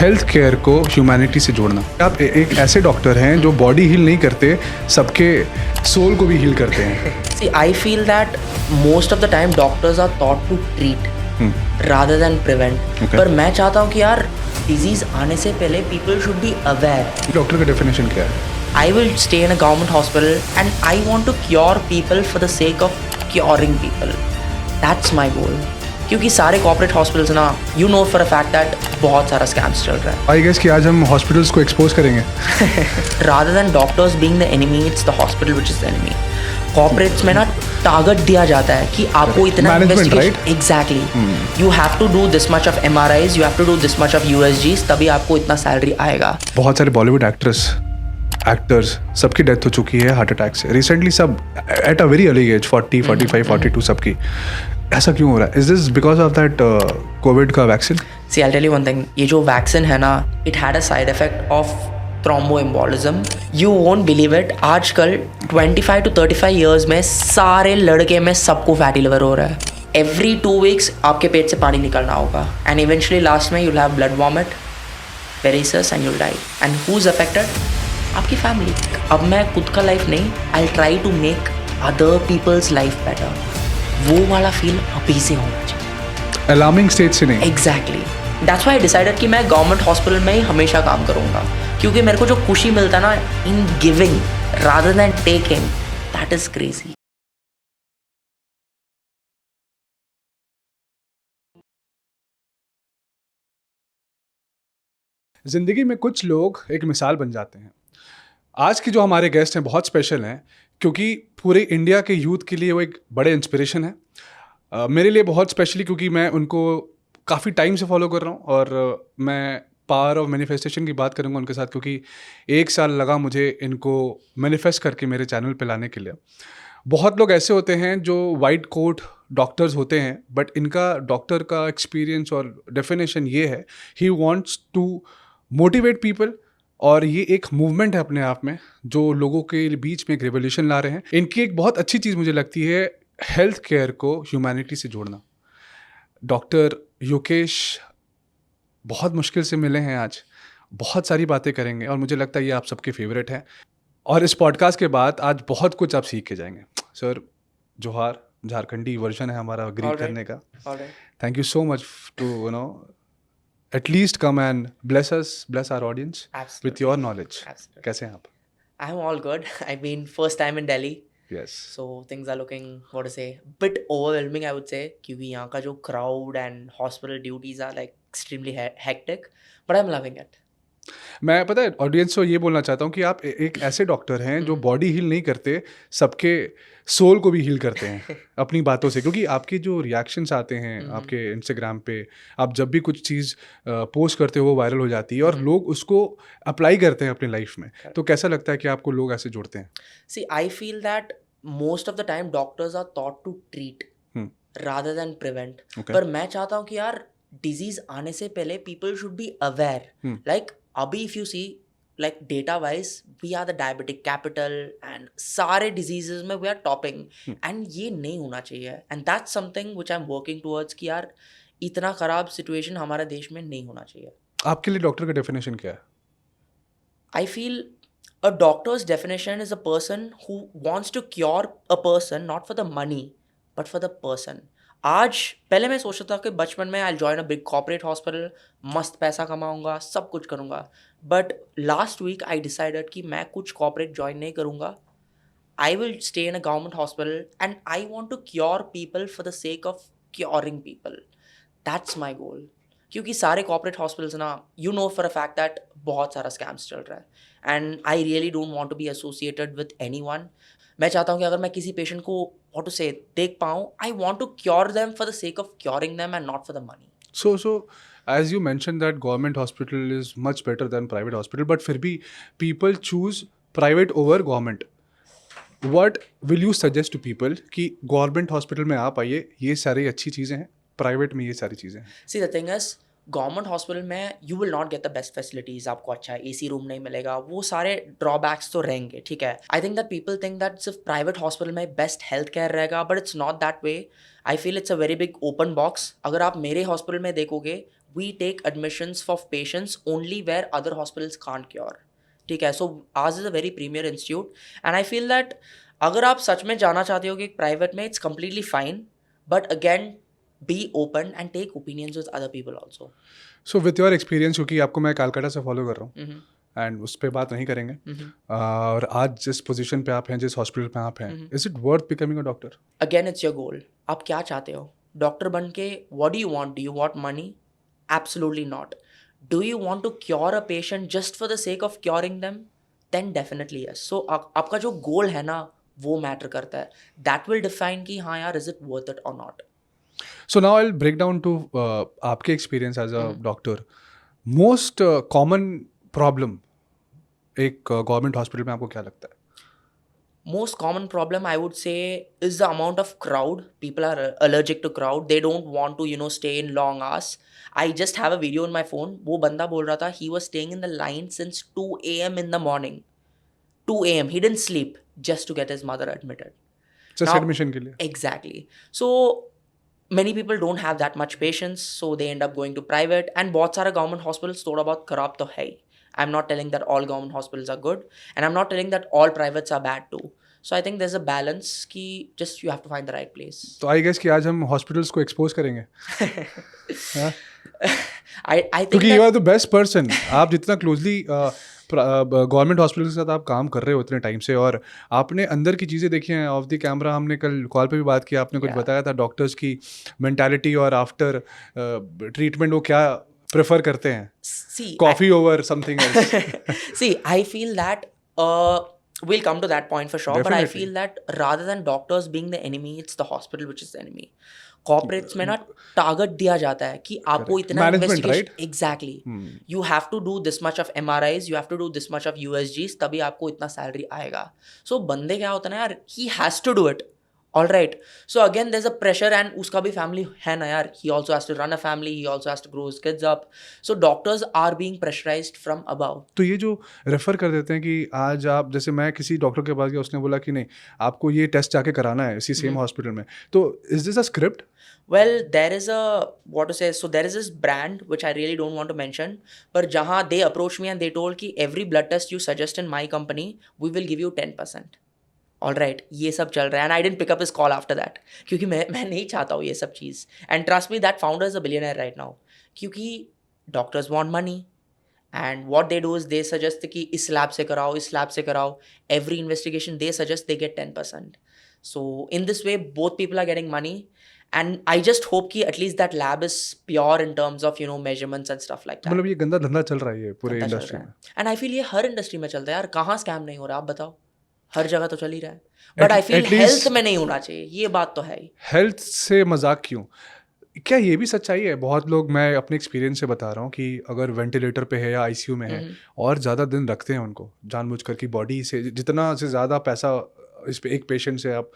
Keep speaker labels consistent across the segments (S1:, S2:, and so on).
S1: Health care को humanity से जोड़ना। आप एक ऐसे डॉक्टर हैं जो बॉडी हील नहीं करते, सबके सोल को भी हील करते हैं।
S2: See, I feel that most of the time doctors are taught to treat rather than prevent.
S1: Okay.
S2: पर मैं चाहता हूँ कि यार डिजीज आने से पहले people should be aware.
S1: Doctor का डेफिनेशन क्या है?
S2: I will stay in a government hospital and I want to cure people for the sake of curing people. That's my goal. क्योंकि सारे कॉर्पोरेट हॉस्पिटल्स ना you know for a fact that बहुत सारा scams चल रहा है।
S1: I guess कि आज हम हॉस्पिटल्स को एक्सपोज करेंगे।
S2: Rather than doctors being the enemy, it's the hospital which is the enemy. Corporates में ना टारगेट दिया जाता है कि आपको इतना investigation, exactly you have to do this much of MRIs, you have to do this much of USGs, तभी आपको इतना सैलरी आएगा।
S1: बहुत सारे बॉलीवुड एक्टर्स सबकी डेथ हो चुकी है हार्ट अटैक से रिसेंटली, सब at a very early age 40, 45, 42 सबकी। ऐसा क्यों हो रहा है? Is this because of that covid का vaccine?
S2: See I tell you one thing, ये जो वैक्सीन है ना, it had a side effect of thromboembolism. You won't believe it, आजकल 25 to 35 ईयर्स में सारे लड़के में सबको फैटी लिवर हो रहा है। एवरी 2 weeks आपके पेट से पानी निकलना होगा एंड इवेंचुअली लास्ट में you'll have blood vomit, paresis and you'll die. And who is affected? आपकी फैमिली। अब मैं खुद का लाइफ नहीं, I try to make other people's life better. वो वाला फील अभी से होना चाहिए,
S1: अलार्मिंग स्टेज से नहीं।
S2: Exactly, that's why I decided कि मैं गवर्नमेंट हॉस्पिटल में ही हमेशा काम करूँगा, क्योंकि मेरे को जो खुशी मिलता है ना in giving rather than taking, that is crazy.
S1: ज़िंदगी में कुछ लोग एक मिसाल बन जाते हैं। आज के जो हमारे गेस्ट हैं बहुत स्पेशल हैं, क्योंकि पूरे इंडिया के यूथ के लिए वो एक बड़े इंस्पिरेशन है। मेरे लिए बहुत स्पेशली क्योंकि मैं उनको काफ़ी टाइम से फॉलो कर रहा हूँ, और मैं पावर ऑफ मैनिफेस्टेशन की बात करूँगा उनके साथ, क्योंकि 1 साल लगा मुझे इनको मैनिफेस्ट करके मेरे चैनल पे लाने के लिए। बहुत लोग ऐसे होते हैं जो वाइट कोट डॉक्टर्स होते हैं, बट इनका डॉक्टर का एक्सपीरियंस और डेफिनेशन ये है, he wants to motivate people, और ये एक मूवमेंट है अपने आप में जो लोगों के बीच में एक रेवोल्यूशन ला रहे हैं। इनकी एक बहुत अच्छी चीज़ मुझे लगती है हेल्थ केयर को ह्यूमैनिटी से जोड़ना। डॉक्टर योकेश बहुत मुश्किल से मिले हैं आज, बहुत सारी बातें करेंगे और मुझे लगता है ये आप सबके फेवरेट हैं, और इस पॉडकास्ट के बाद आज बहुत कुछ आप सीख के जाएंगे। सर जोहार, झारखंडी वर्जन है हमारा ग्रीट करने का। Thank you so much to at least come and bless us, bless our audience with your knowledge.
S2: Absolutely.
S1: कैसे हैं आप?
S2: I'm all good. I mean, first time in Delhi.
S1: Yes.
S2: So things are looking, what to say, bit overwhelming, I would say, क्योंकि यहाँ का जो crowd and hospital duties are like extremely hectic, but I'm loving it.
S1: मैं पता है audience को ये बोलना चाहता हूँ कि आप एक ऐसे डॉक्टर हैं जो बॉडी हील नहीं करते, सबके सोल को भी हील करते हैं अपनी बातों से, क्योंकि आपके जो रिएक्शंस आते हैं आपके इंस्टाग्राम पे, आप जब भी कुछ चीज़ पोस्ट करते हो वो वायरल हो जाती है और लोग उसको अप्लाई करते हैं अपनी लाइफ में। तो कैसा लगता है कि आपको लोग ऐसे जुड़ते हैं?
S2: See, I feel that most of the time doctors are taught to treat rather than prevent.
S1: Okay.
S2: पर मैं चाहता हूँ कि यार डिजीज आने से पहले people should be aware. Like अभी if you see like data wise we are the diabetic capital and सारे diseases में we are topping and ये नहीं होना चाहिए, and that's something which I'm working towards कि यार इतना खराब situation हमारे देश में नहीं होना चाहिए।
S1: आपके लिए डॉक्टर का डेफिनेशन क्या है?
S2: I feel a doctor's definition is a person who wants to cure a person not for the money but for the person. आज पहले मैं सोचता था कि बचपन में I join a big corporate hospital, मस्त पैसा कमाऊंगा, सब कुछ करूंगा, but last week I decided कि मैं कुछ कॉर्पोरेट जॉइन नहीं करूंगा। I will stay in a government hospital and I want to cure people for the sake of curing people. That's my goal. क्योंकि सारे कॉर्पोरेट हॉस्पिटल्स ना you know for a fact that बहुत सारा scams चल रहा है and I really don't want to be associated with anyone. मैं चाहता हूँ कि अगर मैं किसी पेशेंट को what to say देख पाऊँ, I want to cure them for the sake of curing them and not for the money.
S1: So as you mentioned that government hospital is much better than private hospital, but फिर भी people choose private over government. What will you suggest to people कि government hospital में आप आइए, ये सारी अच्छी चीज़ें हैं, private में ये सारी चीज़ें हैं?
S2: See the thing is, government hospital में you will not get the best facilities, आपको अच्छा AC रूम नहीं मिलेगा, वो सारे ड्रॉबैक्स तो रहेंगे, ठीक है। I think that people think that सिर्फ प्राइवेट हॉस्पिटल में बेस्ट हेल्थ केयर रहेगा, but it's not that way. I feel it's a very big open box. अगर आप मेरे हॉस्पिटल में देखोगे we take admissions for patients only where other hospitals can't cure. ठीक है, so ours is a very premier institute and I feel that अगर आप सच में जाना चाहते हो कि प्राइवेट में it's completely fine, but again be open and take opinions with other people also.
S1: So with your experience, क्योंकि आपको मैं कलकत्ता से फॉलो कर रहा हूँ एंड उस पर बात नहीं करेंगे, और आज जिस पोजीशन पे आप हैं, जिस हॉस्पिटल पे आप हैं, is it worth becoming a doctor?
S2: Again it's your goal. आप क्या चाहते हो डॉक्टर बन के? what do you want? Do you want money? Absolutely not. Do you want to cure a patient just for the sake of curing them? Then definitely yes. So आपका जो गोल है ना वो मैटर करता है. That will define कि हाँ यार is it worth it or not.
S1: So now I will break down to आपके experience as a doctor. Most common problem एक गवर्नमेंट हॉस्पिटल में आपको क्या लगता है?
S2: Most common problem I would say is the amount of crowd. People are allergic to crowd. They don't want to stay in long hours. I just have a video on my phone. वो बंदा बोल रहा था he was staying in the line since 2 a.m. in the morning. 2 a.m. He didn't sleep just to get his mother admitted.
S1: Just
S2: Now,
S1: admission के लिए.
S2: Exactly. So many people don't have that much patience, so they end up going to private. And बहुत सारे government hospitals थोड़ा बहुत खराब तो है ही. I'm not telling that all government hospitals are good, and I'm not telling that all privates are bad too. So I think there's a balance कि just you have to find the right place.
S1: तो I guess कि आज हम hospitals को expose करेंगे. हाँ?
S2: I think
S1: क्योंकि you are the best person. आप जितना क्लोजली गवर्नमेंट हॉस्पिटल के साथ आप काम कर रहे हो उतने टाइम से, और आपने अंदर की चीज़ें देखी हैं ऑफ द कैमरा. हमने कल कॉल पे भी बात की, आपने कुछ बताया था डॉक्टर्स की मेंटालिटी और आफ्टर ट्रीटमेंट वो क्या प्रेफर करते हैं.
S2: See,
S1: coffee over something else.
S2: See, I feel that we'll come to that point for sure. But I feel that rather than doctors being the enemy, it's the hospital which is the enemy. Corporates में ना target दिया जाता है कि आपको इतना investigation. Exactly. You have to do this much of MRIs, you have to do this much of USGs, तभी आपको इतना सैलरी आएगा. सो बंदे क्या होता है ना यार, he has to do it. All right. So again, there's a pressure, and उसका भी family है ना यार. He also has to run a family. He also has to grow his kids up. So doctors are being pressurized from above.
S1: तो ये जो refer कर देते हैं कि आज आप, जैसे मैं किसी डॉक्टर के पास गया, उसने बोला कि नहीं आपको ये टेस्ट जाके कराना है इसी सेम हॉस्पिटल में. तो is this a script?
S2: Well, there is a what to say. So there is this brand which I really don't want to mention, but जहाँ they approached me and they told कि every blood test you suggest in my company, we will give you 10%. All right, ये सब चल रहा है. And I didn't pick up his call after that, क्योंकि मैं नहीं चाहता हूँ ये सब चीज़. And trust me, that founder is a billionaire right now, क्योंकि doctors want money. And what they do is they suggest कि इस लैब से कराओ, इस लैब से कराओ. Every investigation they suggest they get 10%. So in this way both people are getting money. And I just hope कि at least that lab is pure in terms of measurements and stuff like that.
S1: मतलब ये गंदा धंधा चल रहा है ये पूरे इंडस्ट्री में.
S2: एंड आई फील ये हर इंडस्ट्री में चलता है यार. कहाँ स्कैम नहीं हो रहा, आप बताओ. हर जगह तो चल ही रहा है. बट आई फील हेल्थ में नहीं होना चाहिए, ये बात तो है ही.
S1: हेल्थ से मजाक क्यों? क्या ये भी सच्चाई है? बहुत लोग, मैं अपने एक्सपीरियंस से बता रहा हूँ, कि अगर वेंटिलेटर पे है या ICU में है और ज़्यादा दिन रखते हैं उनको जानबूझकर, की बॉडी से जितना से ज़्यादा पैसा इस पे एक पेशेंट से आप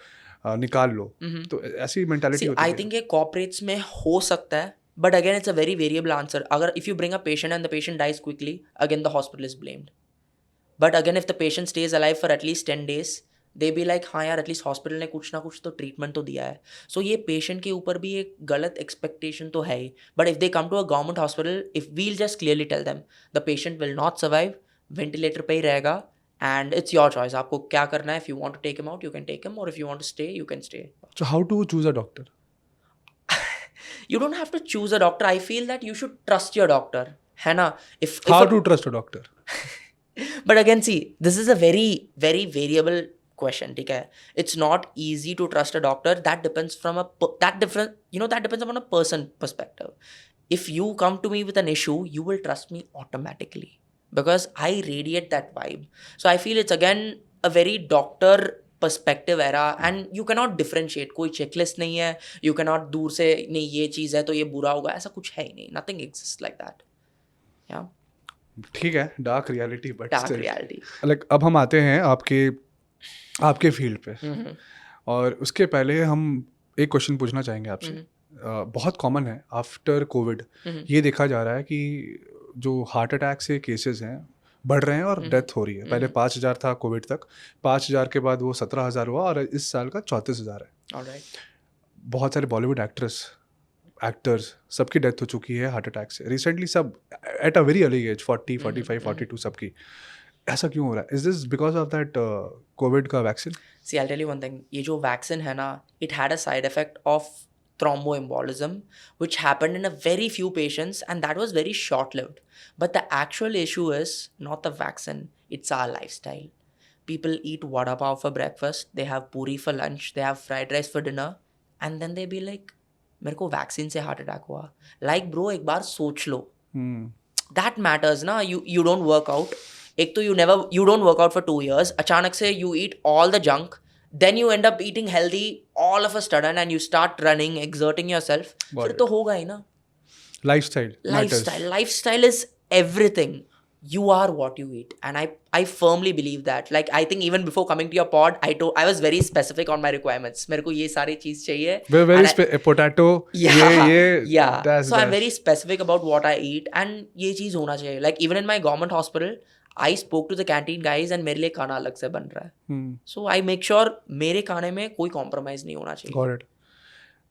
S1: निकाल लो. तो ऐसी मेंटालिटी होती है.
S2: आई थिंक ये कॉर्पोरेट्स में हो सकता है, but again it's a very variable answer. अगर if you bring a patient and the patient dies quickly, again the hospital is blamed. But again if the patient stays alive for at least 10 days, they be like हाँ यार at least hospital ने कुछ ना कुछ तो treatment तो दिया है. सो ये पेशेंट के ऊपर भी एक गलत एक्सपेक्टेशन तो है ही. But if they come to a government hospital, if we'll just clearly tell them the patient will not survive, ventilator पे ही रहेगा, एंड इट्स योर चॉइस. आपको क्या करना है. If you want to take him out, you can take him, और if you want to stay, you can stay.
S1: So how to choose a doctor?
S2: You don't have to choose a doctor. I feel that you should trust your doctor, है ना. If
S1: how to trust a doctor?
S2: But again, see, this is a very very variable question. ठीक है. It's not easy to trust a doctor. That depends from that depends upon a person perspective. If you come to me with an issue, you will trust me automatically because I radiate that vibe. So I feel it's again a very doctor perspective era, and you cannot differentiate. कोई checklist नहीं है. You cannot दूर से नहीं ये चीज़ है तो ये बुरा होगा, ऐसा कुछ है ही नहीं. Nothing exist like that. या
S1: ठीक है, dark reality. But
S2: dark reality.
S1: Like अब हम आते हैं आपके फील्ड पे. और उसके पहले हम एक क्वेश्चन पूछना चाहेंगे आपसे. बहुत कॉमन है आफ्टर कोविड, ये देखा जा रहा है कि जो हार्ट अटैक से केसेस हैं बढ़ रहे हैं और डेथ हो रही है. पहले 5,000 था कोविड तक, 5,000 के बाद वो 17,000 हुआ, और इस साल का 34,000 है.
S2: Alright.
S1: बहुत सारे बॉलीवुड एक्ट्रेस एक्टर्स सबकी डेथ हो चुकी है हार्ट अटैक से रिसेंटली, सब at a very early age 40 45 42 सबकी। ऐसा क्यों हो रहा है? Is this because of that covid का vaccine?
S2: See, I'll tell you one thing. ये जो वैक्सीन है ना, it had a side effect of thromboembolism, which happened in a very few patients, and that was very short-lived. But the actual issue is not the vaccine; it's our lifestyle. People eat vada pav for breakfast, they have puri for lunch, they have fried rice for dinner, and then they be like, मेरे को vaccine से heart attack हुआ. Like bro, एक बार सोच लो. That matters ना. You don't work out. एक तो you don't work out for 2 years. अचानक से you eat all the junk. Then you end up eating healthy all of a sudden and you start running, exerting yourself. फिर तो होगा ही ना. Lifestyle is everything. You are what you eat, and I firmly believe that. Like, I think even before coming to your pod, I was very specific on my requirements. मेरे को ये सारी चीज चाहिए.
S1: We're very potato.
S2: Yeah.
S1: Dash,
S2: so I'm very specific about what I eat, and ये चीज होना चाहिए. Like even in my government hospital, I spoke to the canteen guys, and मेरे लिए खाना अलग से बन रहा है. So I make sure मेरे खाने में कोई compromise नहीं होना चाहिए.
S1: Got it.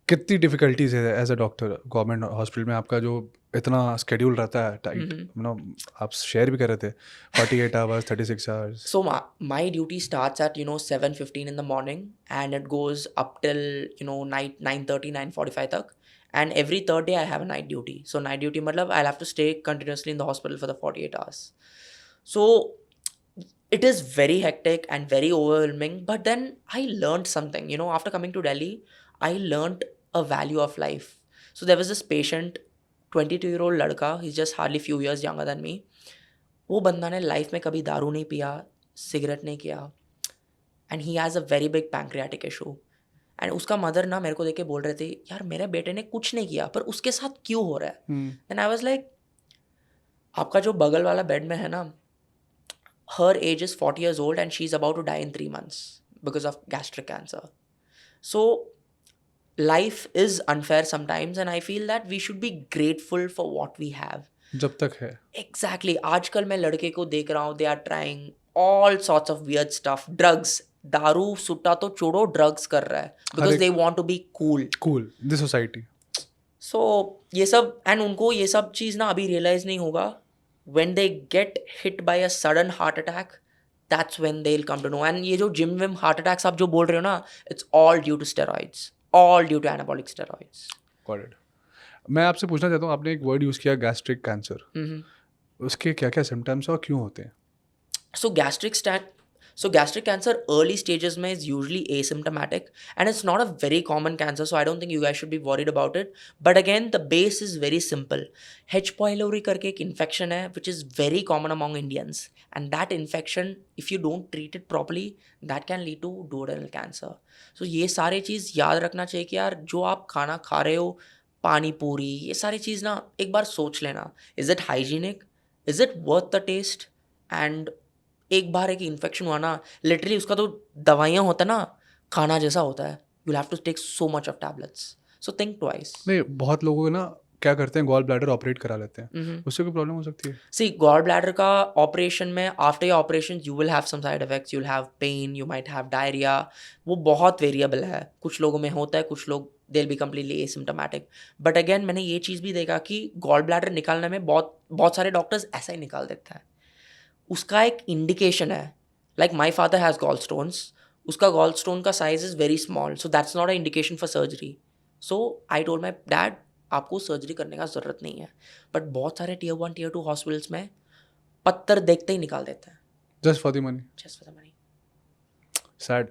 S1: कितनी डिफिकल्टीज है as a doctor government hospital में? आपका जो इतना स्केड्यूल रहता है टाइट, आप शेयर भी कर रहे थे 48 hours 36 hours.
S2: So my duty starts at 7:15 in the morning and it goes up till night 9:30 9:45 तक, and every third day I have a night duty. So night duty मतलब I'll have to stay continuously in the hospital for the 48 hours. So it is very hectic and very overwhelming, but then I learned something. After coming to Delhi, I learned a value of life. So there was this patient, 22-year-old लड़का, he's just hardly few years younger than me. वो बंदा ने life में कभी दारू नहीं पिया, cigarette नहीं किया, and he has a very big pancreatic issue. And उसका मदर ना मेरे को देख के बोल रहे थे, यार मेरे बेटे ने कुछ नहीं किया पर उसके साथ क्यों हो रहा है. एंड आई वाज लाइक, आपका जो बगल वाला बेड में है ना, her age is 40 years old and she's about to die in 3 months because of gastric cancer. So life is unfair sometimes, and I feel that we should be grateful for what we have.
S1: जब तक है.
S2: Exactly. आजकल मैं लड़के को देख रहा हूँ, they are trying all sorts of weird stuff. Drugs, दारू सुट्टा तो छोड़ो, drugs कर रहा है because they want to be cool.
S1: This society.
S2: So ये सब, and उनको ये सब चीज़ ना अभी realize नहीं होगा. When they get hit by a sudden heart attack, that's when they'll come to know. And ये जो gym विम heart attacks आप जो बोल रहे हो ना, it's all due to steroids. All due to anabolic steroids.
S1: Got it. मैं आपसे पूछना चाहता हूँ, आपने एक वर्ड यूज़ किया गैस्ट्रिक कैंसर. उसके क्या क्या सिम्टम्स और क्यों होते हैं?
S2: So gastric cancer early stages में is usually asymptomatic, and it's not a very common cancer, so I don't think you guys should be worried about it. But again, the base is very simple. H. pylori करके एक infection है which is very common among Indians, and that infection, if you don't treat it properly, that can lead to duodenal cancer. So ये सारी चीज़ याद रखना चाहिए कि यार जो आप खाना खा रहे हो, पानी पूरी, ये सारी चीज़ ना एक बार सोच लेना. Is it hygienic? Is it worth the taste? And एक बार एक इन्फेक्शन हुआ ना, लिटरली उसका तो दवाइयाँ होता ना, खाना जैसा होता है. you'll have to take so much of tablets. So think twice.
S1: नहीं, बहुत लोगों ना क्या करते हैं, गॉल ब्लैडर ऑपरेट करा लेते हैं. उससे कोई प्रॉब्लम हो सकती है?
S2: See, गॉल ब्लैडर का ऑपरेशन में, after your operation you will have some side effects. you'll have pain, you might have diarrhea. वो बहुत वेरिएबल है. कुछ लोगों में होता है, कुछ लोग they'll be completely asymptomatic. But again, मैंने ये चीज़ भी देखा कि गॉल ब्लैडर निकालने में बहुत सारे डॉक्टर्स ऐसा ही निकाल देते हैं. उसका एक इंडिकेशन है. Like my father has gall stones, उसका गॉल स्टोन का size is very small, so that's not a indication for surgery. So I told my dad, आपको सर्जरी करने का ज़रूरत नहीं है. बट बहुत सारे Tier 1 Tier 2 हॉस्पिटल्स में पत्थर देखते ही निकाल देते हैं.
S1: Just for the money. Sad.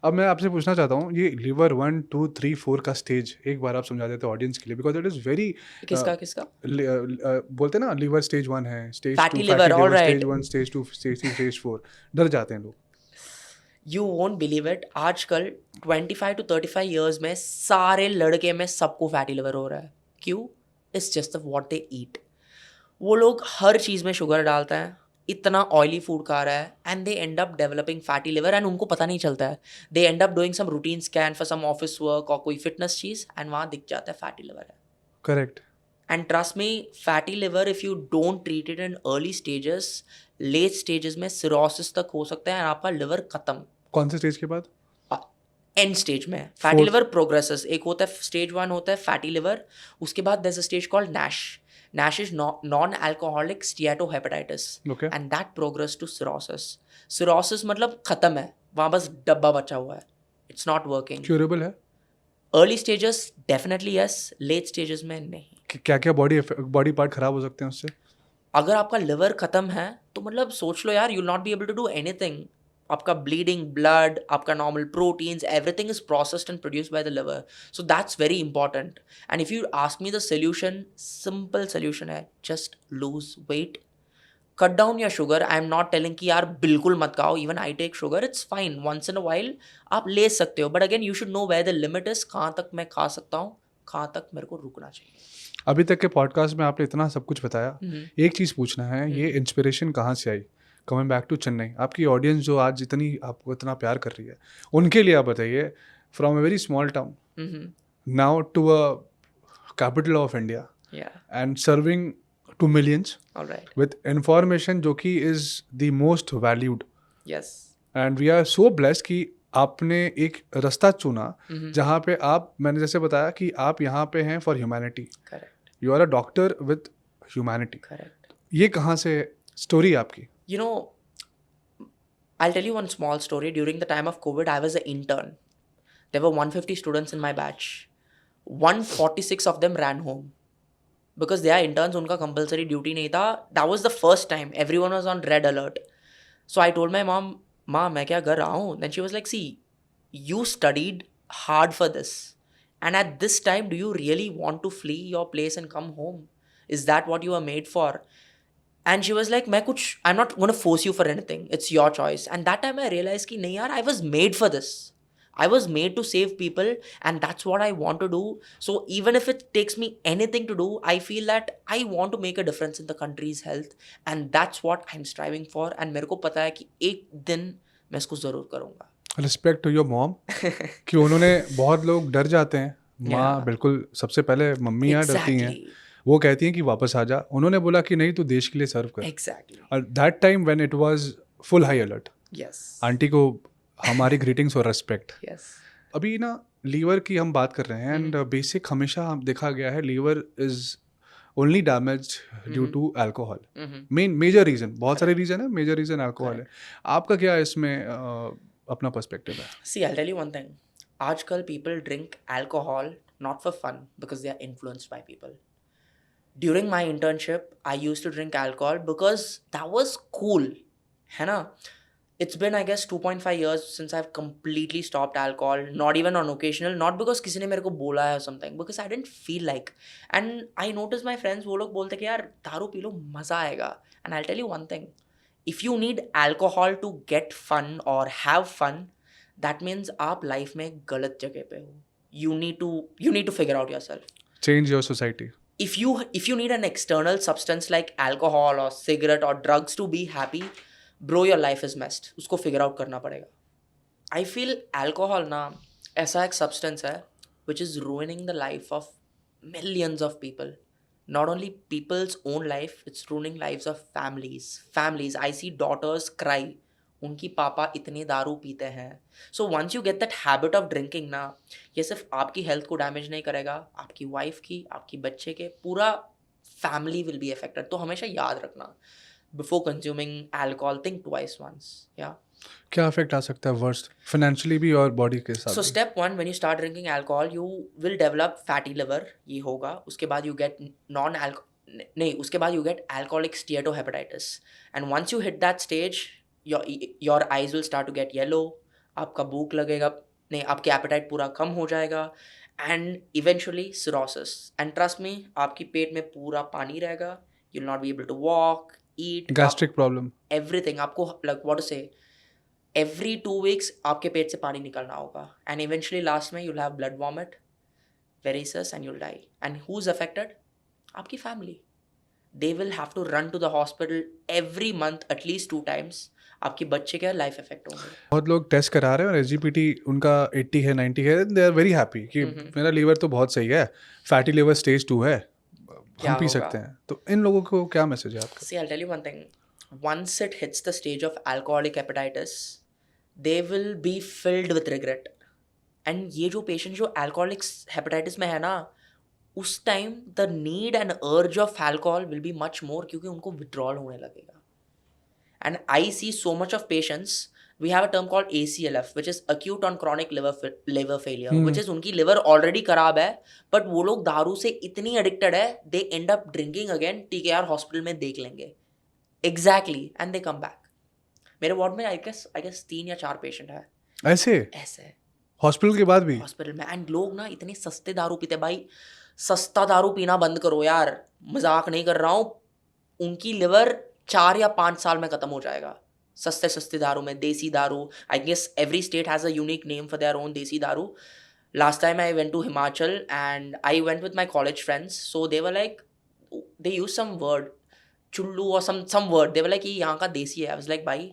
S1: अब मैं आपसे पूछना चाहता हूँ, ये लीवर 1 2 3 4 का स्टेज एक बार आप समझा देते ऑडियंस के लिए, बिकॉज इट इज़ वेरी.
S2: किसका
S1: बोलते हैं ना, लीवर स्टेज 1 है, stage 2
S2: fatty liver,
S1: stage 1 stage 2 stage 3 stage 4. डर जाते हैं लोग.
S2: यू वोंट बिलीव इट, आजकल 25 to 35 years में सारे लड़के में सबको फैटी लिवर हो रहा है. क्यों? इट्स जस्ट व्हाट दे ईट. वो लोग हर चीज़ में शुगर डालते हैं, इतना ऑयली फूड खा रहा है, and they end up developing fatty liver, and उनको पता नहीं चलता है. They end up doing some routine scan for some office work और कोई फिटनेस चीज़, एंड वहाँ दिख जाता है फैटी लिवर है.
S1: Correct.
S2: And trust me, fatty liver if you don't treat it in early stages, late stages में सिरोसिस तक हो सकता है, एंड आपका लिवर खत्म.
S1: कौन से स्टेज के बाद?
S2: एंड स्टेज में फैटी लिवर प्रोग्रेसेस. एक होता है स्टेज 1 होता है फैटी लिवर, उसके बाद there is a stage called NASH. NASH is non alcoholic steatohepatitis
S1: Okay.
S2: And that progress to cirrhosis. Cirrhosis मतलब खत्म है, वहां बस डब्बा बचा हुआ है, इट्स नॉट वर्किंग.
S1: क्यूरेबल है?
S2: Early stages definitely yes, late stages में नहीं.
S1: क्या क्या बॉडी पार्ट खराब हो सकते हैं उससे?
S2: अगर आपका लिवर खत्म है तो मतलब सोच लो यार, you will not be able to do anything. आपका ब्लीडिंग ब्लड, आपका normal proteins, everything is processed and produced by the liver. So that's very important. And if you ask me the solution, simple solution है, just lose weight, cut down your sugar. I am not telling कि यार बिल्कुल मत खाओ, even I take sugar, it's fine once in a while आप ले सकते हो, but again you should know where the limit is, कहाँ तक मैं खा सकता हूँ, कहाँ तक मेरे को रुकना चाहिए.
S1: अभी तक के पॉडकास्ट में आपने इतना सब कुछ बताया, एक चीज़ पूछना है, ये इंस्पिरेशन कहाँ से आई? कमिंग बैक टू चेन्नई, आपकी ऑडियंस जो आज जितनी आपको इतना प्यार कर रही है, उनके लिए आप बताइए, from a very small town now to a capital of India and serving to millions with information जो कि is the most valued.
S2: Yes.
S1: And we are so blessed कि आपने एक रास्ता चुना जहाँ पे आप, मैंने जैसे बताया कि आप यहाँ पे हैं for humanity.
S2: Correct.
S1: You are a doctor with humanity.
S2: Correct.
S1: ये कहाँ से स्टोरी आपकी?
S2: You know, I'll tell you one small story. During the time of COVID, I was an intern. There were 150 students in my batch. 146 of them ran home because they are interns. उनका compulsory duty नहीं था. That was the first time. Everyone was on red alert. So I told my mom, "माँ, मैं क्या कर रहा हूँ?" Then she was like, "See, you studied hard for this, and at this time, do you really want to flee your place and come home? Is that what you are made for?" And she was like, I'm not going to force you for anything. It's your choice. And that time I realized कि नहीं यार, I was made for this. I was made to save people, and that's what I want to do. So even if it takes me anything to do, I feel that I want to make a difference in the country's health, and that's what I'm striving for. And मेरे को पता है कि एक दिन मैं इसको ज़रूर करूँगा.
S1: रिस्पेक्ट टू योर मॉम कि उन्होंने, बहुत लोग डर जाते हैं, माँ बिल्कुल सबसे पहले मम्मी यहाँ डरती हैं, वो कहती हैं कि वापस आ जा. उन्होंने बोला कि नहीं, तू देश के लिए सर्व कर.
S2: Exactly.
S1: और that time when it was full high alert.
S2: Yes.
S1: Aunty को हमारी ग्रीटिंग्स और रेस्पेक्ट.
S2: Yes.
S1: अभी ना लीवर की हम बात कर रहे हैं, एंड बेसिक हमेशा हम देखा गया है liver is only damage due to alcohol. Major reason, बहुत सारे रीजन है, मेजर रीजन अल्कोहल है. आपका क्या इसमें अपना पर्सपेक्टिव है?
S2: See, I'll tell you one thing. आजकल people drink alcohol not for fun because they are influenced by people. During my internship, I used to drink alcohol because that was cool. है ना? It's been, I guess, 2.5 years since I've completely stopped alcohol. Not even on occasional. Not because किसी ने मेरे को बोला है or something. Because I didn't feel like. And I noticed my friends, वो लोग बोलते कि यार दारू पी लो, मज़ा आएगा. And I'll tell you one thing. If you need alcohol to get fun or have fun, that means आप life में गलत जगह पे हो. You need to figure out yourself.
S1: Change your society.
S2: If you need an external substance like alcohol or cigarette or drugs to be happy, bro, your life is messed. उसको figure out करना पड़ेगा. I feel alcohol ना ऐसा एक substance है which is ruining the life of millions of people. Not only people's own life, it's ruining lives of families. I see daughters cry. उनकी पापा इतने दारू पीते हैं. So once you get that habit of drinking ना, ये सिर्फ आपकी हेल्थ को डैमेज नहीं करेगा, आपकी वाइफ की, आपकी बच्चे के, पूरा फैमिली विल बी अफेक्टेड. तो हमेशा याद रखना, before consuming alcohol think twice once. या
S1: क्या इफेक्ट आ सकता है वर्स्ट फाइनेंशियली भी और बॉडी के साथ?
S2: So step 1, when you start drinking alcohol, you will develop fatty liver. ये होगा. उसके बाद यू गेट उसके बाद you get alcoholic steatohepatitis. And once you hit that stage, your eyes will start to get yellow. आपका भूख लगेगा नहीं, आपके appetite पूरा कम हो जाएगा, and eventually cirrhosis. And trust me, आपकी पेट में पूरा पानी रहेगा. You'll not be able to walk, eat.
S1: Gastric problem.
S2: Everything. आपको like what to say, every 2 weeks आपके पेट से पानी निकलना होगा. And eventually last में you'll have blood vomit, varices, and you'll die. And who's affected? आपकी family. They will have to run to the hospital every month at least 2 times. आपके बच्चे क्या लाइफ इफेक्ट होंगे.
S1: बहुत लोग टेस्ट करा रहे हैं और एसजीपीटी उनका 80 है, 90 है, दे आर वेरी हैप्पी कि मेरा लीवर तो बहुत सही है, फैटी लिवर स्टेज 2 है, हम पी सकते हैं. तो इन लोगों को क्या मैसेज है आपका?
S2: See, I'll tell you one thing. Once it hits the stage of alcoholic hepatitis, they will be filled with regret. And ये जो पेशेंट जो अल्कोहलिक हेपेटाइटिस में है ना, उस टाइम द नीड एंड अर्ज of alcohol will be much more, क्योंकि उनको विड्रॉल होने लगेगा. And I see so much of patients. We have a term called ACLF, which is acute on chronic liver failure, which is उनकी liver already खराब है, but वो लोग दारू से इतनी addicted है, they end up drinking again. TKR hospital में देख लेंगे. Exactly, and they come back. मेरे वार्ड में I guess 3 या 4 पेशेंट है ऐसे
S1: हॉस्पिटल के बाद भी.
S2: हॉस्पिटल में. एंड लोग ना इतने सस्ते दारू पीते. भाई सस्ता दारू पीना बंद करो यार, मजाक नहीं कर रहा हूँ. उनकी लिवर 4 या 5 साल में खत्म हो जाएगा सस्ते दारू में. देसी दारू, I guess every state has a unique name for their own desi daru. Last time I went to Himachal and I went with my college friends, so they were like, they use some word chullu और some word, they were like ये यहाँ का देसी है. I was like भाई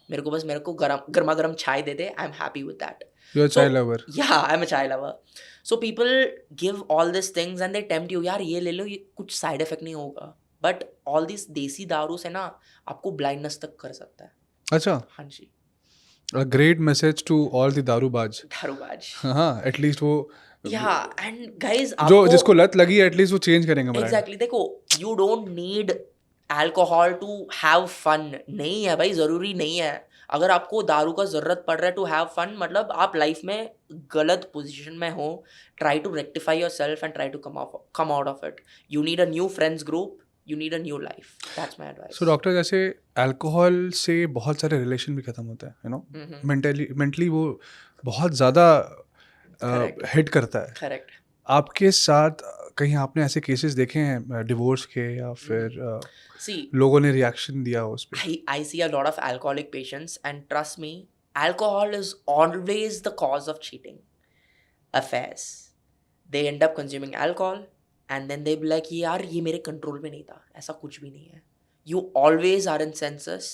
S2: मेरे को गर्मा गर्म चाय दे दे, I am happy with that.
S1: You're a chai lover.
S2: Yeah, I'm a chai lover. So people give all these things and they tempt you, यार ये ले लो, ये कुछ साइड इफेक्ट नहीं होगा. बट ऑल दिस देसी दारू से ना आपको ब्लाइंडनेस तक कर सकता है.
S1: अच्छा.
S2: हाँ जी.
S1: A great message to all the दारूबाज. हाँ, एटलीस्ट वो
S2: एंड गाइस
S1: जो जिसको लत लगी है एटलीस्ट वो चेंज करेंगे.
S2: एग्जैक्टली. देखो, you don't need alcohol to have fun. नहीं है भाई, जरूरी नहीं है. अगर आपको दारू का जरूरत पड़ रहा है टू हैव फन, मतलब आप लाइफ में गलत पोजीशन में हो. Try to rectify yourself and try to come out of it. You need a new friends group, you need a new life. That's my advice.
S1: So doctor, जैसे alcohol से बहुत सारे relation भी खत्म होते हैं, मेंटली वो बहुत ज़्यादा हिट करता है.
S2: करेक्ट.
S1: आपके साथ कहीं आपने ऐसे केसेस देखे हैं डिवोर्स के, या फिर लोगों ने रिएक्शन दिया उस पर?
S2: I see a lot of alcoholic patients, and trust me, alcohol is always the cause of cheating affairs. They end up consuming alcohol and then they be like, यार ये मेरे कंट्रोल में नहीं था. ऐसा कुछ भी नहीं है. You always are in senses,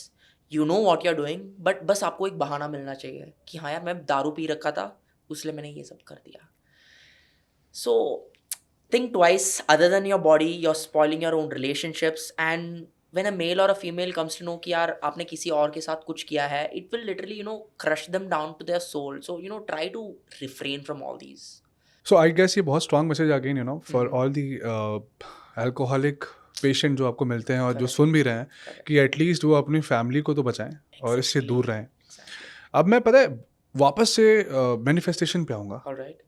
S2: you know what you're doing, but बस आपको एक बहाना मिलना चाहिए कि हाँ यार मैं दारू पी रखा था, उसलिए मैंने ये सब कर दिया. So think twice. Other than your body, you're spoiling your own relationships. And when a male or a female comes to know कि यार आपने किसी और के साथ कुछ किया है, it will literally crush them down to their soul. So try to refrain from all these.
S1: So I guess ये बहुत strong message again for all the alcoholic patient जो आपको मिलते हैं और जो सुन भी रहे हैं कि एटलीस्ट वो अपनी फैमिली को तो बचाएं और इससे दूर रहें. अब मैं पता है वापस से मैनिफेस्टेशन पे आऊँगा,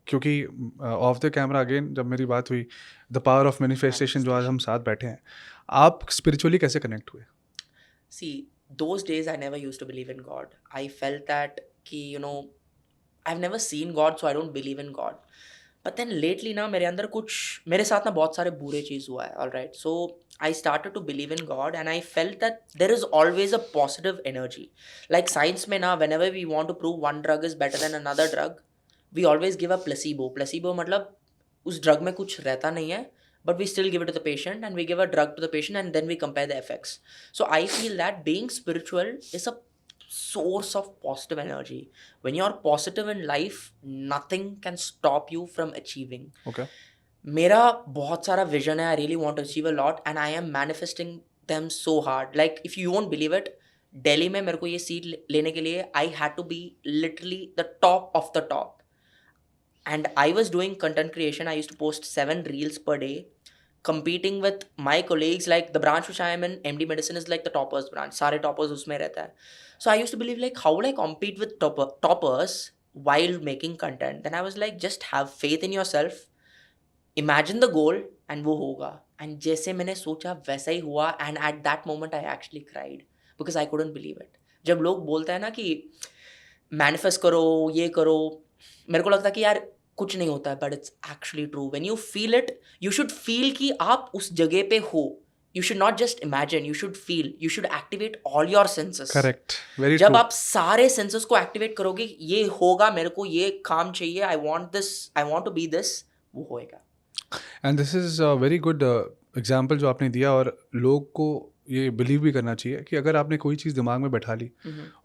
S1: क्योंकि ऑफ द कैमरा अगेन जब मेरी बात हुई द पावर ऑफ मैनिफेस्टेशन, जो आज हम साथ बैठे हैं, आप स्पिरिचुअली कैसे कनेक्ट हुए?
S2: See, those days I never used to believe in God. I felt that कि I've never seen God, so I don't believe in God. But then lately ना मेरे साथ ना बहुत सारे बुरे चीज़ हुआ है. Alright, so I started to believe in God and I felt that there is always a positive energy. Like science में ना, whenever we want to prove one drug is better than another drug, we always give a placebo. Placebo मतलब उस drug में कुछ रहता नहीं है, but we still give it to the patient and we give a drug to the patient and then we compare the effects. So I feel that being spiritual is a source of positive energy. When you're positive in life, nothing can stop you from achieving.
S1: Okay.
S2: मेरा बहुत सारा vision है. I really want to achieve a lot and I am manifesting them so hard. Like if you won't believe it, Delhi में मेरे को ये seat लेने के लिए I had to be literally the top of the top. And I was doing content creation. I used to post 7 reels per day, competing with my colleagues. Like the branch which I am in, MD Medicine, is like the toppers branch. सारे toppers उसमें रहता है. So I used to believe like, how would I compete with toppers while making content? Then I was like, just have faith in yourself, imagine the goal and वो होगा. And जैसे मैंने सोचा वैसा ही हुआ. And at that moment I actually cried because I couldn't believe it. जब लोग बोलते हैं ना कि manifest करो, ये करो, मेरे को लगता है कि यार कुछ नहीं होता है, but it's actually true. When you feel it, you should feel कि आप उस जगह पे हो. You should not just imagine, you should feel. You should activate all your senses.
S1: Correct. Very
S2: जब
S1: true.
S2: आप सारे senses को activate करोगे, ये होगा, मेरे को ये काम चाहिए, I want this, I want to be this, वो होएगा.
S1: And this is a very good example जो आपने दिया, और लोग को ये बिलीव भी करना चाहिए कि अगर आपने कोई चीज़ दिमाग में बैठा ली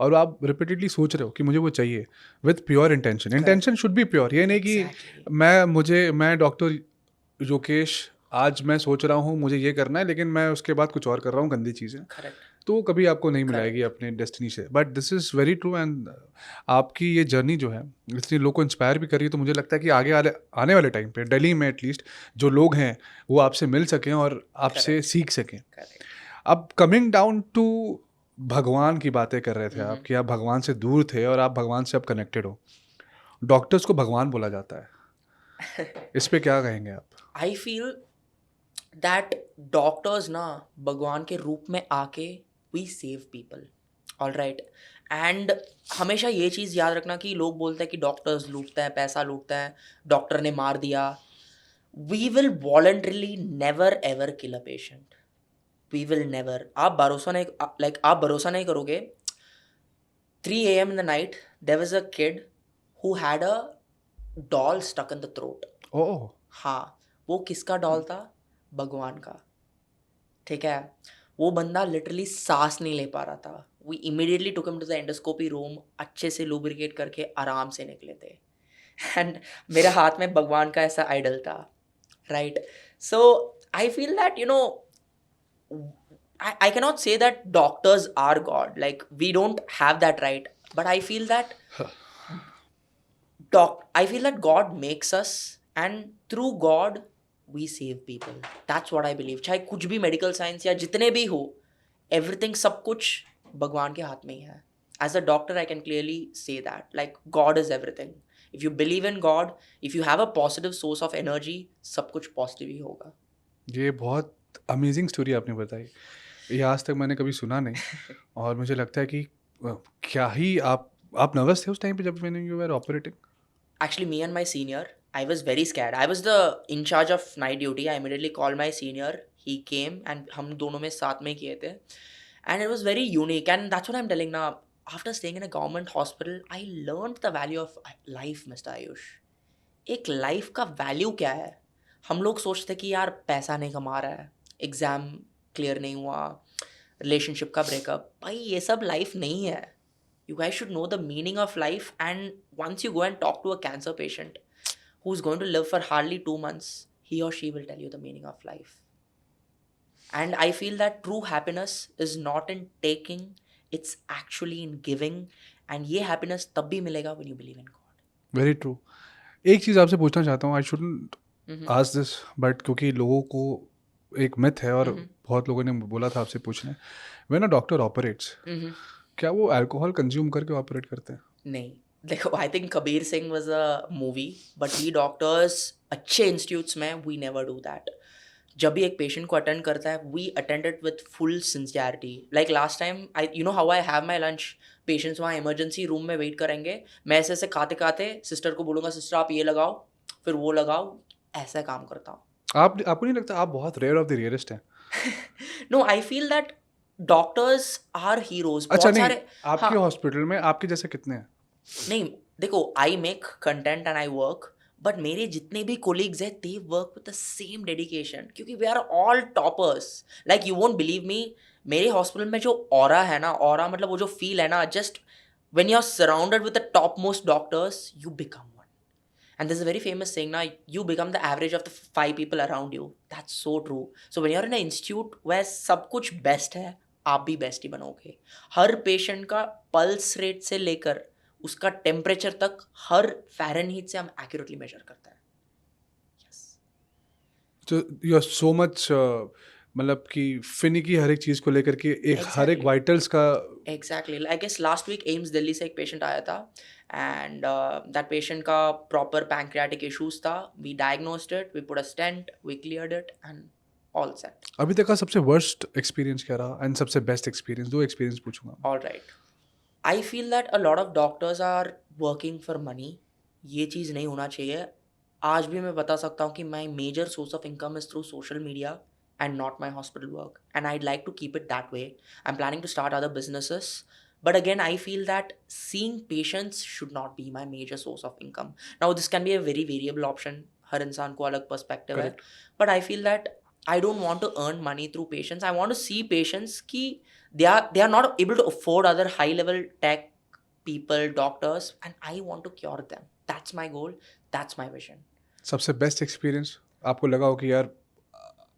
S1: और आप रिपीटेडली सोच रहे हो कि मुझे वो चाहिए with pure intention. Intention should be pure. ये नहीं कि मैं डॉक्टर योकेश आज मैं सोच रहा हूँ मुझे ये करना है, लेकिन मैं उसके बाद कुछ और कर रहा हूँ, गंदी चीज़ें. तो कभी आपको नहीं
S2: Correct.
S1: मिलाएगी अपने डेस्टिनी से। But this is very true and आपकी ये जर्नी जो है इतनी लोग को इंस्पायर भी कर रही है, तो मुझे लगता है कि आने वाले टाइम पे दिल्ली में एटलीस्ट जो लोग हैं वो आपसे मिल सकें और आपसे
S2: Correct.
S1: सीख सकें।
S2: Correct.
S1: अब कमिंग डाउन टू भगवान की बातें कर रहे थे आप कि आप भगवान से दूर थे और आप भगवान से अब कनेक्टेड हो। डॉक्टर्स को भगवान बोला जाता है, इस पे क्या कहेंगे आप?
S2: I feel that डॉक्टर्स ना भगवान के रूप में आके we save people, all right. And हमेशा ये चीज़ याद रखना कि लोग बोलते हैं कि डॉक्टर्स लूटते हैं, पैसा लूटते हैं, डॉक्टर ने मार दिया। We will voluntarily never ever kill a patient, we will never. आप भरोसा नहीं करोगे। 3 a.m. in the night there was a kid who had a doll stuck in the throat.
S1: ओह,
S2: हाँ, वो किसका डॉल था? भगवान का। ठीक है, वो बंदा लिटरली सांस नहीं ले पा रहा था। We immediately took him to the endoscopy room, अच्छे से लुब्रिकेट करके आराम से निकले थे। एंड मेरे हाथ में भगवान का ऐसा आइडल था, right. So I feel that I cannot say that doctors are God, like we don't have that right, but I feel that God makes us, and through God we save people. That's what I believe. चाहे कुछ भी medical science या जितने भी हो, everything, सब कुछ भगवान के हाथ में ही है। As a doctor I can clearly say that, like God is everything. If you believe in God, if you have a positive source of energy, सब कुछ पॉजिटिव ही होगा।
S1: ये बहुत अमेजिंग स्टोरी आपने बताई। ये आज तक मैंने कभी सुना नहीं और मुझे लगता है कि क्या ही आप नर्वस थे उस टाइम पे जब मैंने you were operating?
S2: Actually, me and my senior, I was very scared. I was the in charge of night duty. I immediately called my senior. He came and हम दोनों में साथ में किए थे. And it was very unique. And that's what I'm telling now. After staying in a government hospital, I learned the value of life, Mr. Ayush. एक life का value क्या है? हम लोग सोचते कि यार पैसा नहीं कमा रहा है, एग्ज़ाम क्लियर नहीं हुआ, रिलेशनशिप का ब्रेकअप। भाई ये सब लाइफ नहीं है। You guys should know the meaning of life, and once you go and talk to a cancer patient who's going to live for hardly 2 months, he or she will tell you the meaning of life. And I feel that true happiness is not in taking, it's actually in giving. And ये happiness तब भी मिलेगा when you believe in God.
S1: Very true. एक चीज़ आपसे पूछना चाहता हूँ, I shouldn't ask this but क्योंकि लोगों को एक मिथ है और बहुत लोगों ने बोला था आपसे पूछने, व्हेन अ डॉक्टर ऑपरेट्स क्या वो अल्कोहल कंज्यूम करके ऑपरेट करते हैं?
S2: नहीं, देखो, I think Kabir Singh was a movie, but we doctors अच्छे इंस्टीट्यूट्स में वी नेवर डू दैट। जब भी एक पेशेंट को अटेंड करता है, we attend it with full sincerity. Like last time, I you know how I have my lunch, patients वहाँ emergency room में वेट करेंगे, मैं ऐसे ऐसे खाते खाते सिस्टर को बोलूँगा, सिस्टर आप ये लगाओ, फिर वो लगाओ, ऐसा काम करता हूँ।
S1: आपको नहीं लगता आप बहुत रेयर ऑफ द रेयरेस्ट हैं?
S2: No, I feel that doctors are heroes.
S1: अच्छा
S2: बहुत
S1: नहीं,
S2: सारे,
S1: आपके
S2: हाँ,
S1: हॉस्पिटल में आपके जैसे कितने हैं?
S2: नहीं, देखो, I make content and I work, but मेरे जितने भी कोलीग्स हैं they work with the same dedication, क्योंकि we are all toppers. Like you won't believe me, मेरे हॉस्पिटल में जो ऑरा है ना, ऑरा मतलब वो जो फील है ना, just when you are surrounded with the top most doctors, you become one. And there's a very famous saying now, you become the average of the 5 people around you. That's so true. So when you're in an institute where सब कुछ best है, आप भी best ही बनोगे। हर patient का pulse rate से लेकर उसका टेम्परेचर तक हर फ़ारेनहीट से हम एक्यूरेटली मेजर करते हैं। यस,
S1: तो यू आर सो मच मतलब कि फिनिकी हर एक चीज़ को लेकर के एक हर एक
S2: Exactly.
S1: वाइटल्स का।
S2: Exactly. I guess last week AIIMS Delhi से एक पेशेंट आया था, एंड दैट पेशेंट का प्रॉपर पैंक्रियाटिक इशूज था। We diagnosed it, we put a stent, we cleared it and all set.
S1: अभी तक का सबसे वर्स्ट एक्सपीरियंस क्या रहा एंड सबसे बेस्ट एक्सपीरियंस? दो एक्सपीरियंस पूछूंगा।
S2: All right, I feel that a lot of doctors are working for money. ये चीज़ नहीं होना चाहिए। आज भी मैं बता सकता हूँ कि my major source of income is through social media and not my hospital work, and I'd like to keep it that way. I'm planning to start other businesses, but again I feel that seeing patients should not be my major source of income. Now this can be a very variable option, हर इंसान को अलग perspective है, but I feel that I don't want to earn money through patients. I want to see patients कि they are not able to afford other high level tech people, doctors, and I want to cure them. That's my goal, that's my vision.
S1: सबसे best experience आपको लगा हो कि यार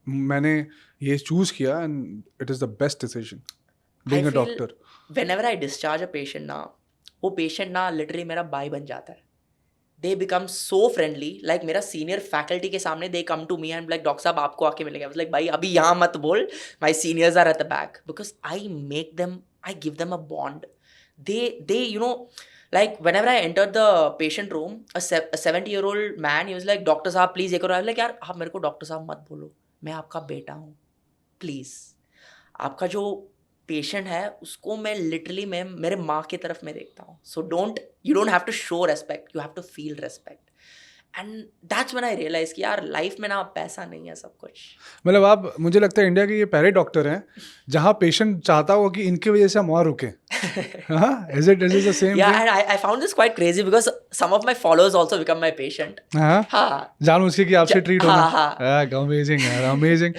S1: मैंने ये choose किया and it is the best decision? Being a
S2: feel
S1: doctor?
S2: whenever I discharge a patient ना, वो patient ना literally मेरा भाई बन जाता है. They become so friendly. Like मेरा senior faculty के सामने they come to me and like doctor साहब आपको आके मिलेंगे. I was like भाई अभी यहाँ मत बोल. My seniors are at the back because I give them a bond. They you know like whenever I entered the patient room, a 70-year-old man, he was like doctor साहब please ये करो. I was like यार आप मेरे को doctor साहब मत बोलो, मैं आपका बेटा हूँ, प्लीज. आपका जो पेशेंट है उसको मैं लिटरली मैं मेरे माँ की तरफ में देखता हूँ. So you don't have to show respect, you have to feel respect. And that's when I realise कि यार लाइफ में ना पैसा नहीं है सब कुछ.
S1: मतलब आप, मुझे लगता है इंडिया के ये पहले डॉक्टर हैं जहाँ पेशेंट चाहता हो कि इनकी वजह से हम और रुके. हाँ, is it the same?
S2: Yeah, and I found this quite crazy because some of my followers also become my patient.
S1: हाँ, जानबूझ के कि आपसे ट्रीट होना.
S2: हाँ.
S1: अमेजिंग यार, अमेजिंग.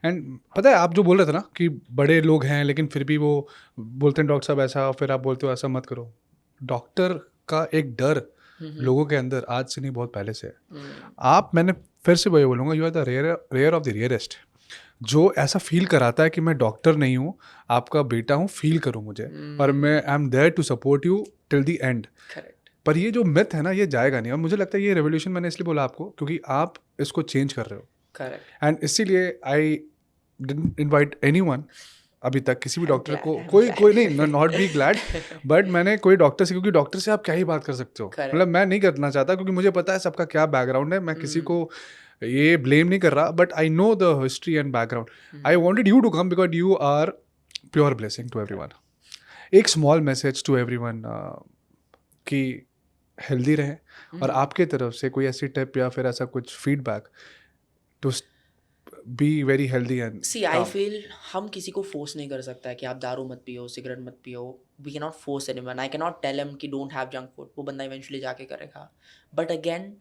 S1: एंड पता है आप जो बोल रहे थे ना कि बड़े लोग हैं लेकिन फिर भी वो बोलते हैं डॉक्टर साहब ऐसा, फिर आप बोलते हो ऐसा मत करो. डॉक्टर का एक डर लोगों के अंदर आज से नहीं, बहुत पहले से है. मैंने फिर से वही बोलूँगा, you are the rare of the rarest जो ऐसा फील कराता है कि मैं डॉक्टर नहीं हूँ, आपका बेटा हूँ, फील करो मुझे, और मैं I am there to support you till the end. पर ये जो मिथ है ना, ये जाएगा नहीं. और मुझे लगता है ये रेवोल्यूशन मैंने इसलिए बोला आपको क्योंकि आप इसको चेंज कर रहे हो. एंड इसीलिए आई डिडंट इनवाइट एनीवन अभी तक, किसी भी डॉक्टर को, कोई नहीं, नॉट बी ग्लैड, बट मैंने कोई डॉक्टर से, क्योंकि डॉक्टर से आप क्या ही बात कर सकते हो. मतलब मैं नहीं करना चाहता क्योंकि मुझे पता है सबका क्या बैकग्राउंड है. मैं किसी को ये ब्लेम नहीं कर रहा, but I know the history and background. I wanted you to come because you are pure blessing to everyone. एक स्मॉल मैसेज टू एवरीवन कि हेल्दी रहें, और आपके तरफ से कोई ऐसी टिप या फिर ऐसा कुछ feedback to be very healthy and
S2: see. I feel हम किसी को फोर्स नहीं कर सकता है कि आप दारू मत पियो, सिगरेट मत पियो. We can not force anyone. I can not tell him कि डोंट हैव जंक फूड. वो बंदा इवेंचुअली जाके करेगा. But again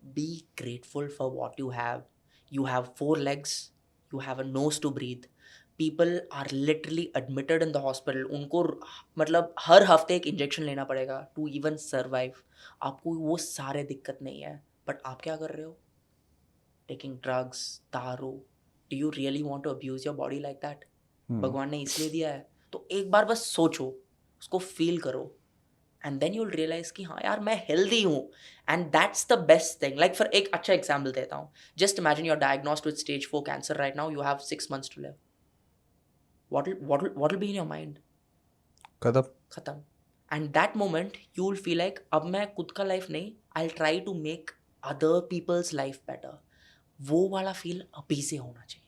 S2: be grateful for what you have. You have 4 legs, you have a nose to breathe. People are literally admitted in the hospital. उनको मतलब हर हफ्ते एक injection लेना पड़ेगा टू इवन सर्वाइव. आपको वो सारे दिक्कत नहीं है, बट आप क्या कर रहे हो? टेकिंग ड्रग्स, दारू. Do you really want to abuse your body like that? भगवान ने इसलिए दिया है तो एक बार बस सोचो, उसको फील करो, एंड देन यूल रियलाइज कि हाँ यार मैं हेल्दी हूँ. And that's the best thing. Like for एक अच्छा एग्जाम्पल देता हूँ. Just imagine you are diagnosed with stage 4 cancer right now. You have 6 months to live. what will be in your mind? खत्म. And that moment you will feel like अब मैं खुद का life नहीं, I will try to make other people's life better. वो वाला feel अभी से होना चाहिए.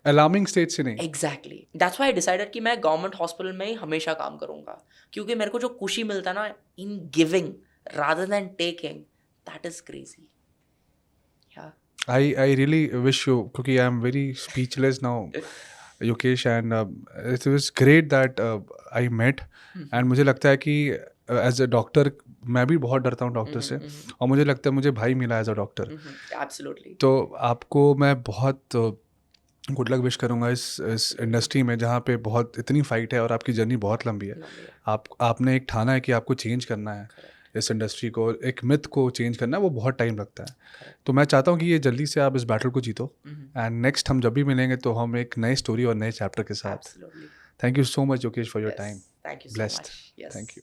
S1: अलार्मिंग स्टेज से नहीं.
S2: Exactly. That's why I decided कि मैं गवर्नमेंट हॉस्पिटल में ही हमेशा काम करूंगा, क्योंकि मेरे को जो खुशी मिलता ना in giving rather than taking, that is crazy.
S1: I really wish you, क्योंकि I am very speechless now, Yokesh, and it was great that I met. And मुझे लगता है कि एज अ डॉक्टर मैं भी बहुत डरता हूँ डॉक्टर से, और मुझे लगता है मुझे भाई मिला एज अ डॉक्टर.
S2: एब्सोल्युटली.
S1: तो आपको मैं बहुत गुड लक विश करूँगा इस इंडस्ट्री में जहाँ पे बहुत इतनी फाइट है और आपकी जर्नी बहुत लंबी है. आपने एक ठाना है कि आपको चेंज करना है इस इंडस्ट्री को, एक मिथ को चेंज करना है, वो बहुत टाइम लगता है. तो मैं चाहता हूँ कि ये जल्दी से आप इस बैटल को जीतो, एंड नेक्स्ट हम जब भी मिलेंगे तो हम एक नई स्टोरी और नए चैप्टर के साथ. Thank you so much Yogesh for your time.
S2: Thank you so
S1: Blessed.
S2: much. Yes.
S1: Thank you.